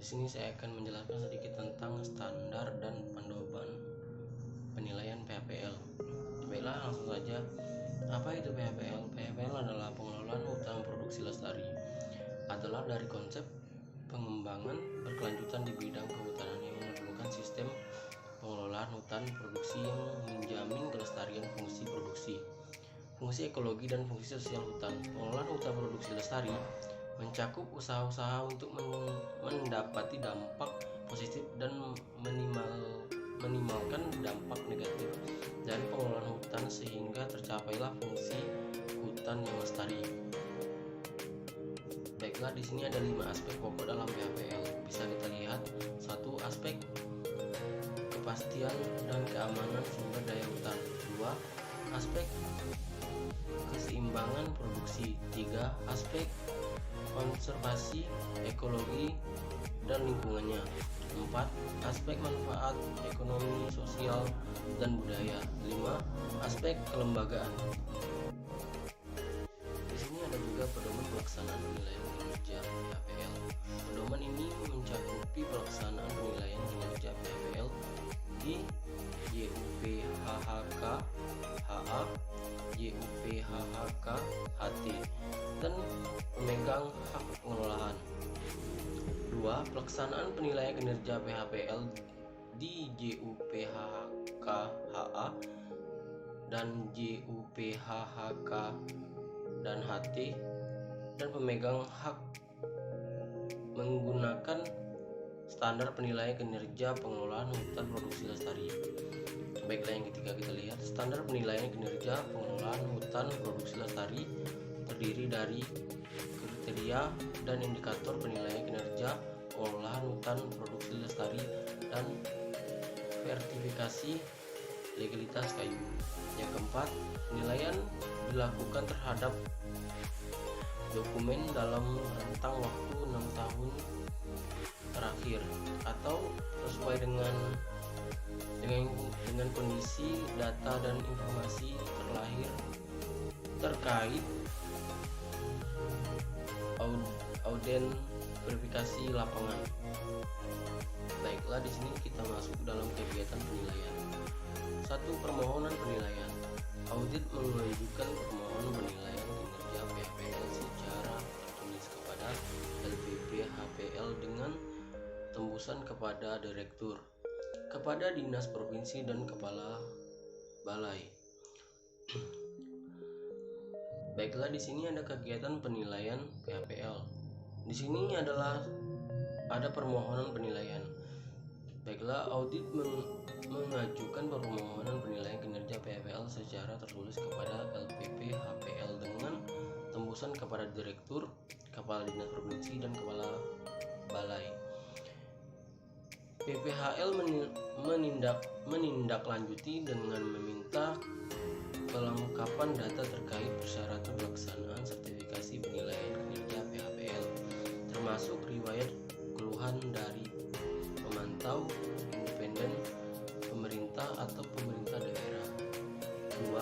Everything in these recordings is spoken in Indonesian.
sini saya akan menjelaskan sedikit tentang standar dan pedoman penilaian PHPL. Baiklah, langsung saja. Apa itu PHPL? PHPL adalah pengelolaan hutan produksi lestari. Adalah dari konsep pengembangan berkelanjutan di bidang kehutanan yang memerlukan sistem pengelolaan hutan produksi yang menjamin kelestarian fungsi produksi, fungsi ekologi dan fungsi sosial hutan. Pengelolaan hutan produksi lestari mencakup usaha-usaha untuk mendapati dampak positif dan minimalkan dampak negatif dari pengelolaan hutan sehingga tercapailah fungsi hutan yang lestari. Baiklah, di sini ada 5 aspek pokok dalam PHPL. Bisa kita lihat. 1. Aspek kepastian dan keamanan sumber daya hutan. 2. Aspek keseimbangan produksi. 3. Aspek konservasi ekologi dan lingkungannya. 4. Aspek manfaat ekonomi, sosial, dan budaya. 5. Aspek kelembagaan. Di sini ada juga pedoman pelaksanaan penilaian kinerja PHPL. Pedoman ini mencakupi pelaksanaan penilaian kinerja PHPL di YUPHHK HA, YUPHHK HT, dan pemegang hak pengelolaan. 2. Pelaksanaan penilaian kinerja PHPL di YUPHHK HA dan YUPHHK dan HT dan pemegang hak menggunakan standar penilaian kinerja pengelolaan hutan produksi lestari. Baiklah, yang ketiga kita lihat. Standar penilaian kinerja pengelolaan hutan produksi lestari terdiri dari kriteria dan indikator penilaian kinerja pengelolaan hutan produksi lestari dan sertifikasi legalitas kayu. Yang keempat, penilaian dilakukan terhadap dokumen dalam rentang waktu 6 tahun terakhir atau sesuai dengan kondisi data dan informasi terkait audit verifikasi lapangan. Baiklah, di sini kita masuk dalam kegiatan penilaian. 1. Permohonan penilaian. Audit mengajukan permohonan penilaian kinerja PHPL secara tertulis kepada LPP HPL dengan tembusan kepada direktur, kepada dinas provinsi dan kepala balai. Baiklah, di sini ada kegiatan penilaian PHPL. Di sini ada permohonan penilaian. Baiklah, audit mengajukan permohonan penilaian kinerja PHPL secara tertulis kepada LPP HPL dengan tembusan kepada direktur, kepala dinas provinsi dan kepala balai. PPHL menindaklanjuti dengan meminta kelengkapan data terkait persyaratan pelaksanaan sertifikasi penilaian kinerja PHPL, termasuk riwayat keluhan dari pemantau independen pemerintah atau pemerintah daerah. 2.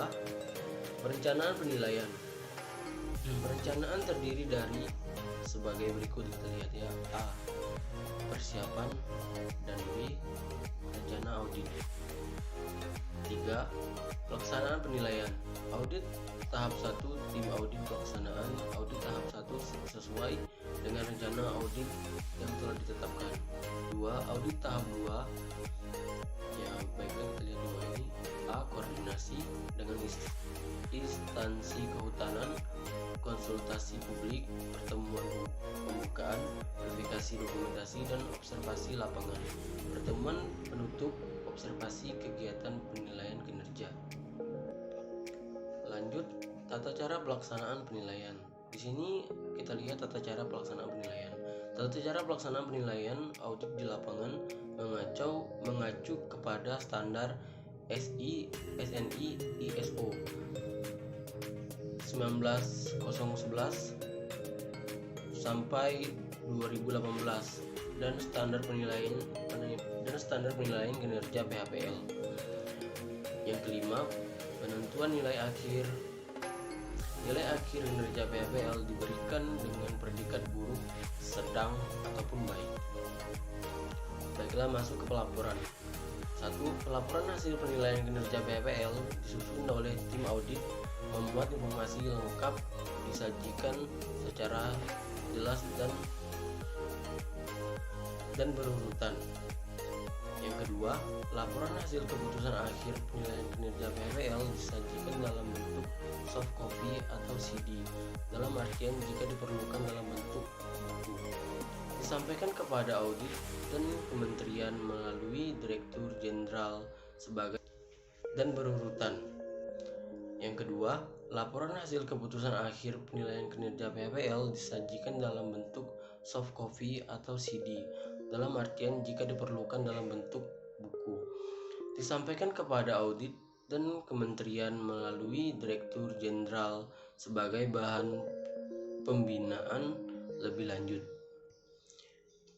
Perencanaan penilaian. Perencanaan terdiri dari sebagai berikut, kita lihat ya. A. Persiapan, dan B. Rencana audit. 3. Pelaksanaan penilaian. Audit tahap 1, tim audit pelaksanaan audit tahap 1 sesuai dengan rencana audit yang telah ditetapkan. 2. Audit tahap 2. Ya, baiklah, kita lihat 2 ini. A. Koordinasi dengan instansi kehutanan, konsultasi publik, pertemuan pembukaan, verifikasi dokumentasi, dan observasi lapangan. Pertemuan penutup, observasi kegiatan penilaian kinerja. Lanjut, tata cara pelaksanaan penilaian. Di sini kita lihat tata cara pelaksanaan penilaian. Tata cara pelaksanaan penilaian audit di lapangan mengacu kepada standar SNI ISO 19011 sampai 2018 dan standar penilaian kinerja PHPL. Yang kelima, penentuan nilai akhir kinerja PHPL diberikan dengan predikat buruk, sedang, ataupun baik. Baiklah, masuk ke pelaporan. 1. Pelaporan hasil penilaian kinerja PHPL disusun oleh tim audit, membuat informasi lengkap, disajikan secara jelas dan berurutan. Yang kedua, laporan hasil keputusan akhir penilaian kinerja PHPL disajikan dalam bentuk soft copy atau CD, dalam artian jika diperlukan dalam bentuk buku. Disampaikan kepada audit dan kementerian melalui Direktur Jenderal sebagai dan berurutan. Yang kedua, laporan hasil keputusan akhir penilaian kinerja PHPL disajikan dalam bentuk soft copy atau CD, dalam artian jika diperlukan dalam bentuk buku. Disampaikan kepada audit dan kementerian melalui Direktur Jenderal sebagai bahan pembinaan lebih lanjut.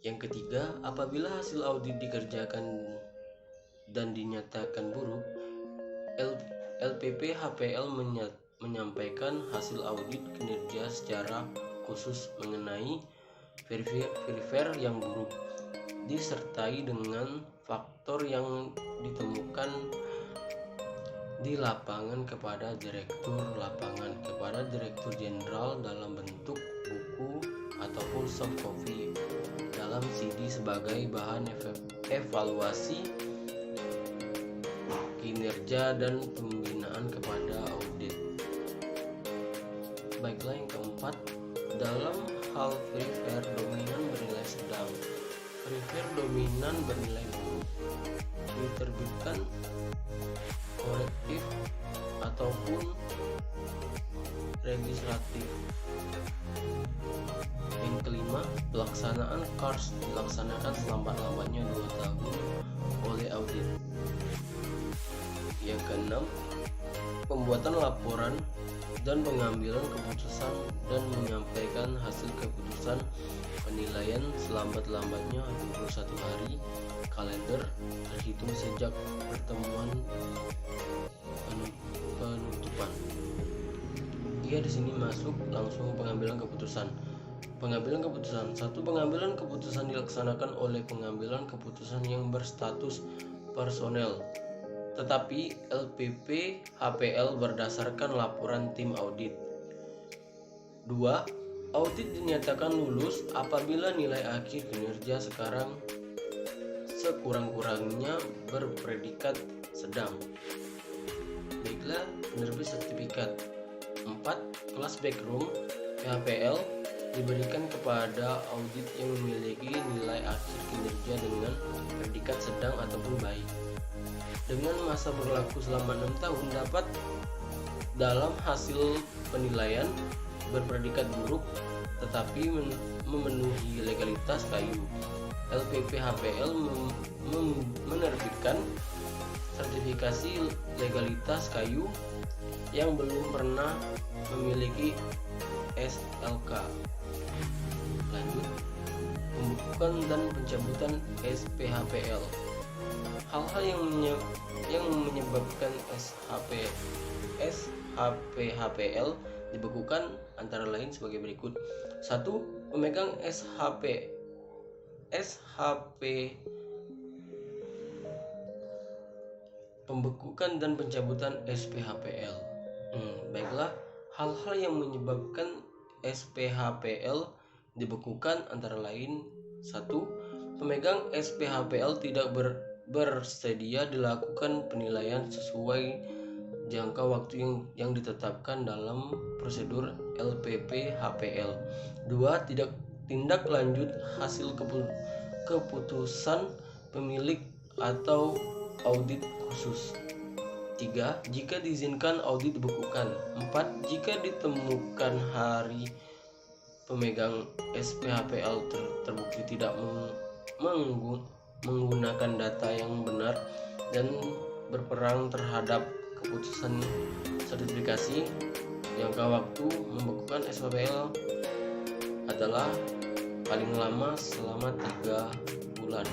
Yang ketiga, apabila hasil audit dikerjakan dan dinyatakan buruk, LPP HPL menyampaikan hasil audit kinerja secara khusus mengenai verifier yang buruk, disertai dengan faktor yang ditemukan di lapangan kepada Direktur Lapangan, kepada Direktur Jenderal dalam bentuk buku ataupun soft copy dalam CD sebagai bahan evaluasi kinerja dan pembinaan kepada audit. Baiklah, yang keempat, dalam hal verifier dominan bernilai sedang, verifier dominan bernilai buruk, diterbitkan korektif ataupun legislatif. Yang kelima, pelaksanaan KARS dilaksanakan selambat-lambatnya 2 tahun oleh audit. Yang keenam, pembuatan laporan dan pengambilan keputusan dan menyampaikan hasil keputusan penilaian selambat-lambatnya 21 hari kalender terhitung sejak pertemuan penutupan. Di sini masuk langsung pengambilan keputusan. Pengambilan keputusan. 1. Pengambilan keputusan dilaksanakan oleh pengambilan keputusan yang berstatus personel, tetapi LPP HPL berdasarkan laporan tim audit. 2. Audit dinyatakan lulus apabila nilai akhir kinerja sekurang-kurangnya berpredikat sedang. Baiklah, penerbit sertifikat. 4. Kelas backroom PHPL diberikan kepada audit yang memiliki nilai akhir kinerja dengan predikat sedang ataupun baik, dengan masa berlaku selama 6 tahun, dapat dalam hasil penilaian berpredikat buruk tetapi memenuhi legalitas kayu. LPP HPL menerbitkan sertifikasi legalitas kayu yang belum pernah memiliki SLK. Lanjut, pembukuan dan pencabutan SPHPL. Hal-hal yang menyebabkan SHPHPL dibekukan antara lain sebagai berikut. 1. Pemegang SHP pembekukan dan pencabutan SPHPL. Baiklah, hal-hal yang menyebabkan SPHPL dibekukan antara lain. 1. Pemegang SPHPL tidak bersedia dilakukan penilaian sesuai jangka waktu yang ditetapkan dalam prosedur LPP HPL. 2. Tindak lanjut hasil keputusan pemilik atau audit khusus. 3. Jika diizinkan audit dibekukan. 4. Jika ditemukan hari pemegang SPHPL terbukti tidak menggunakan data yang benar dan berperang terhadap keputusan sertifikasi, jangka waktu membekukan SPHPL adalah paling lama selama 3 bulan.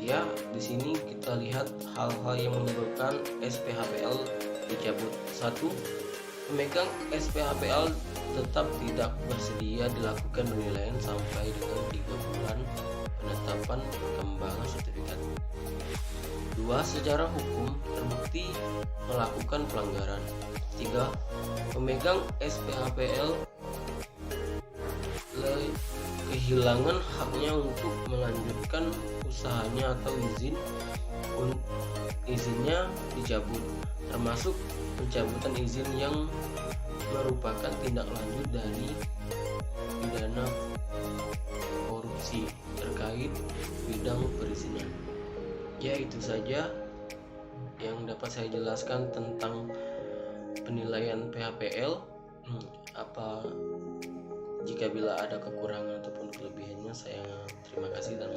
Ya, di sini kita lihat hal-hal yang menyebabkan SPHPL dicabut. 1. Pemegang SPHPL tetap tidak bersedia dilakukan penilaian sampai dengan 3 bulan penetapan perkembangan sertifikat. 2. Secara hukum terbukti melakukan pelanggaran. 3. Pemegang SPHPL kehilangan haknya untuk melanjutkan usahanya atau izinnya dicabut, termasuk pencabutan izin yang merupakan tindak lanjut dari pidana korupsi terkait bidang perizinan. Ya, itu saja yang dapat saya jelaskan tentang penilaian PHPL. Jika bila ada kekurangan ataupun kelebihannya, saya terima kasih dan